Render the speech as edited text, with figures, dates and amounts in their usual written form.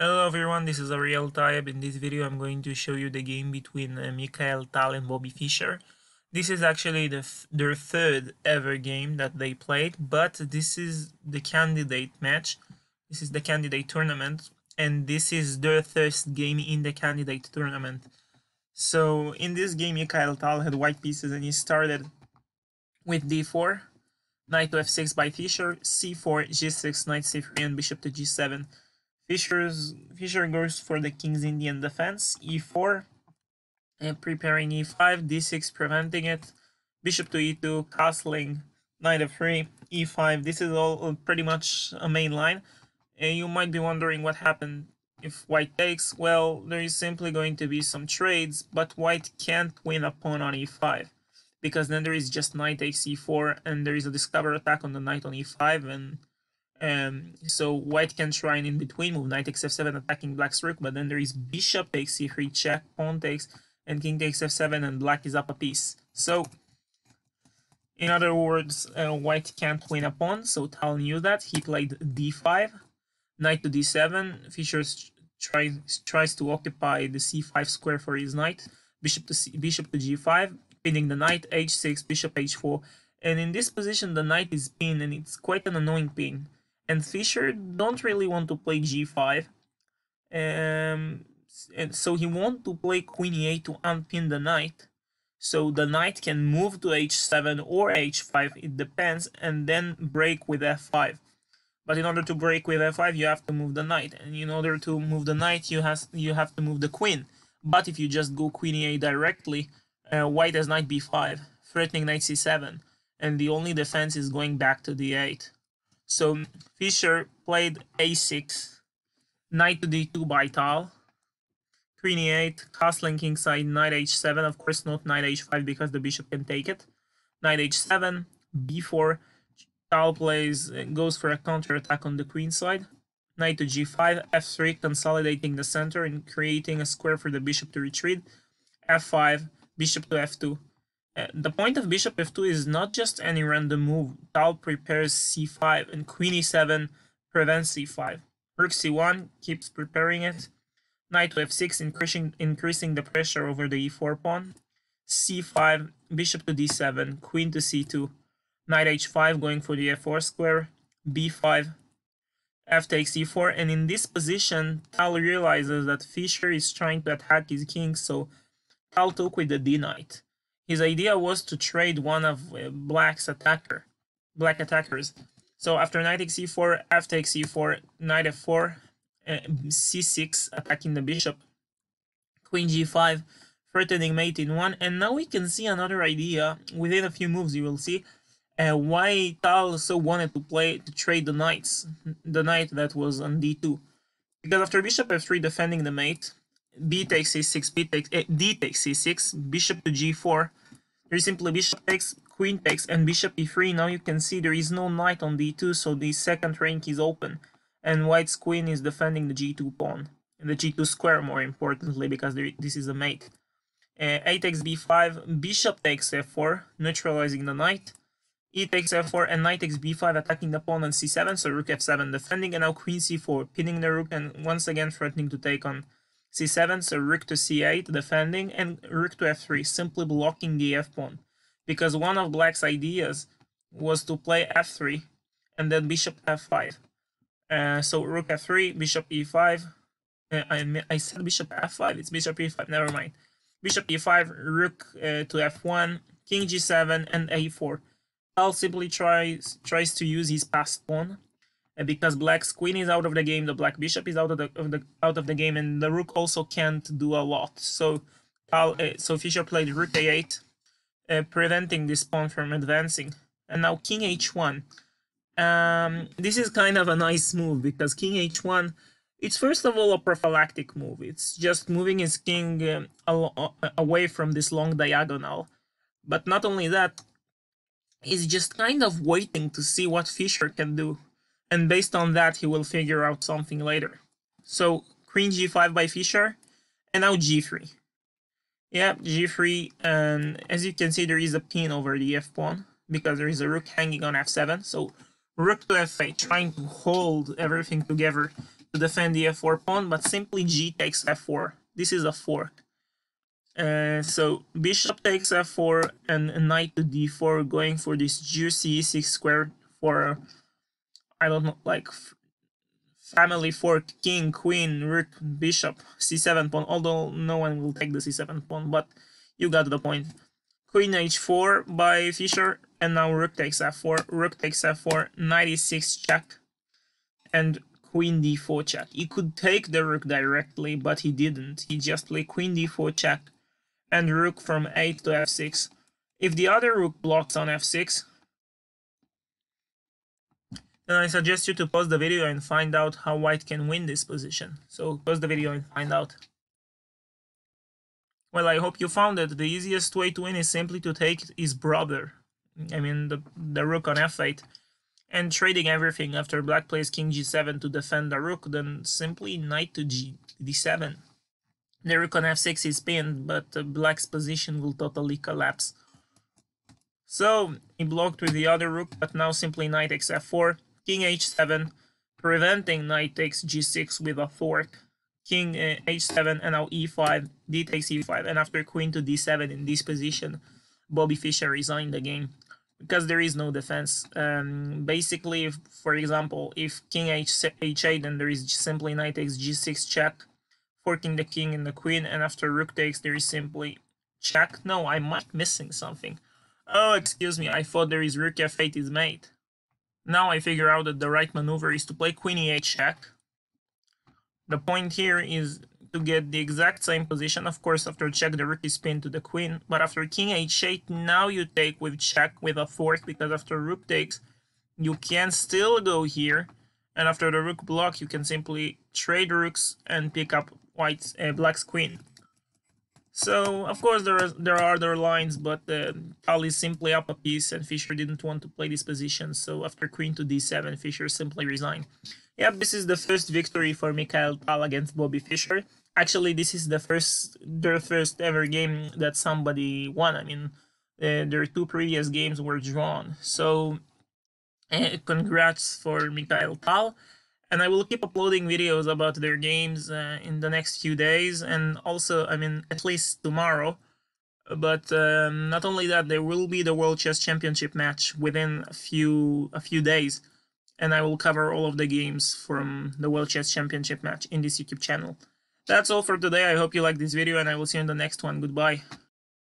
Hello everyone, this is Ariel Taib. In this video I'm going to show you the game between Mikhail Tal and Boby Fischer. This is actually their third ever game that they played, but this is the candidate match. This is the candidate tournament, and this is their first game in the candidate tournament. So in this game Mikhail Tal had white pieces and he started with d4, knight to f6 by Fischer, c4, g6, knight c3 and bishop to g7. Fischer goes for the King's Indian defense, e4, and preparing e5, d6 preventing it, bishop to e2, castling, knight f3, e5. This is all pretty much a main line. You might be wondering what happened if white takes. Well, there is simply going to be some trades, but white can't win a pawn on e5, because then there is just knight takes e4, and there is a discover attack on the knight on e5, and so white can try and in between move knight takes f7 attacking black's rook, but then there is bishop takes c3 check, pawn takes, and king takes f7, and black is up a piece. So in other words, white can't win a pawn, so Tal knew that. He played d5, knight to d7. Fischer tries to occupy the c5 square for his knight, bishop to g5, pinning the knight, h6, bishop h4, and in this position the knight is pinned, and it's quite an annoying pin. And Fischer don't really want to play g5, and so he wants to play queen e8 to unpin the knight, so the knight can move to h7 or h5, it depends, and then break with f5. But in order to break with f5, you have to move the knight, and in order to move the knight, you have to move the queen. But if you just go queen e8 directly, white has knight b5, threatening knight c7, and the only defense is going back to d8. So Fischer played a6, knight to d2 by Tal, queen e8, castling kingside, knight h7, of course not knight h5 because the bishop can take it, knight h7, b4, Tal goes for a counter attack on the queen side, knight to g5, f3, consolidating the center and creating a square for the bishop to retreat, f5, bishop to f2. The point of bishop f2 is not just any random move. Tal prepares c5 and queen e7 prevents c5. Rook c1 keeps preparing it. Knight to f6 increasing the pressure over the e4 pawn. c5, bishop to d7, queen to c2. Knight h5 going for the f4 square. b5, f takes e4, and in this position Tal realizes that Fischer is trying to attack his king, so Tal took with the d knight. His idea was to trade one of black attackers. So after knight takes e4, f takes e4, knight f4, c6 attacking the bishop, queen g5, threatening mate in 1, and now we can see another idea. Within a few moves you will see why Tal so wanted to trade the knight that was on d2. Because after bishop f3 defending the mate, d takes c6, bishop to g4, there is simply bishop takes, queen takes, and bishop e3. Now you can see there is no knight on d2, so the second rank is open, and white's queen is defending the g2 pawn, and the g2 square more importantly, because this is a mate. A takes b5, bishop takes f4, neutralizing the knight, e takes f4, and knight takes b5, attacking the pawn on c7, so rook f7 defending, and now queen c4, pinning the rook, and once again threatening to take on c7, so rook to c8 defending, and rook to f3, simply blocking the f pawn, because one of black's ideas was to play f3 and then bishop f5. So rook f3, bishop e5, I said bishop f5, it's bishop e5, never mind. Bishop e5, rook to f1, king g7, and a4. Tal simply tries to use his passed pawn, because black's queen is out of the game, the black bishop is out of the game, and the rook also can't do a lot. So Fischer played rook a8, preventing this pawn from advancing. And now king h1. This is kind of a nice move, because king h1, it's first of all a prophylactic move. It's just moving his king away from this long diagonal. But not only that, he's just kind of waiting to see what Fischer can do. And based on that, he will figure out something later. So queen g5 by Fischer, and now g3. Yeah, g3, and as you can see, there is a pin over the f pawn, because there is a rook hanging on f7. So rook to f8, trying to hold everything together to defend the f4 pawn, but simply g takes f4. This is a fork. So bishop takes f4 and knight to d4, going for this juicy e6 square for, I don't know, like family fork, king, queen, rook, bishop, c7 pawn, although no one will take the c7 pawn, but you got the point. Queen h4 by Fischer, and now rook takes f4, rook takes f4, knight e6 check, and queen d4 check. He could take the rook directly, but he didn't. He just played queen d4 check, and rook from 8 to f6. If the other rook blocks on f6, then I suggest you to pause the video and find out how white can win this position. So pause the video and find out. Well, I hope you found it. The easiest way to win is simply to take his brother. I mean, the rook on f8. And trading everything after black plays king g7 to defend the rook, then simply knight to d7. The rook on f6 is pinned, but black's position will totally collapse. So he blocked with the other rook, but now simply knight takes f4, king h7, preventing knight takes g6 with a fork, king h7, and now e5, d takes e5, and after queen to d7 in this position, Boby Fischer resigned the game because there is no defense. Basically, for example, if king h8, then there is simply knight takes g6 check, forking the king and the queen, and after rook takes, there is simply check. No, I might be missing something. Oh, excuse me, I thought there is rook f8 is mate. Now I figure out that the right maneuver is to play queen e8 check. The point here is to get the exact same position. Of course, after check, the rook is pinned to the queen, but after king h8, now you take with check with a fork, because after rook takes, you can still go here, and after the rook block, you can simply trade rooks and pick up black's queen. So, of course, there are other lines, but Tal is simply up a piece, and Fischer didn't want to play this position, so after queen to d7, Fischer simply resigned. Yep, this is the first victory for Mikhail Tal against Boby Fischer. Actually, this is their first ever game that somebody won. I mean, their two previous games were drawn. So, congrats for Mikhail Tal. And I will keep uploading videos about their games in the next few days, and also, I mean, at least tomorrow. But not only that, there will be the World Chess Championship match within a few days, and I will cover all of the games from the World Chess Championship match in this YouTube channel. That's all for today. I hope you liked this video, and I will see you in the next one. Goodbye.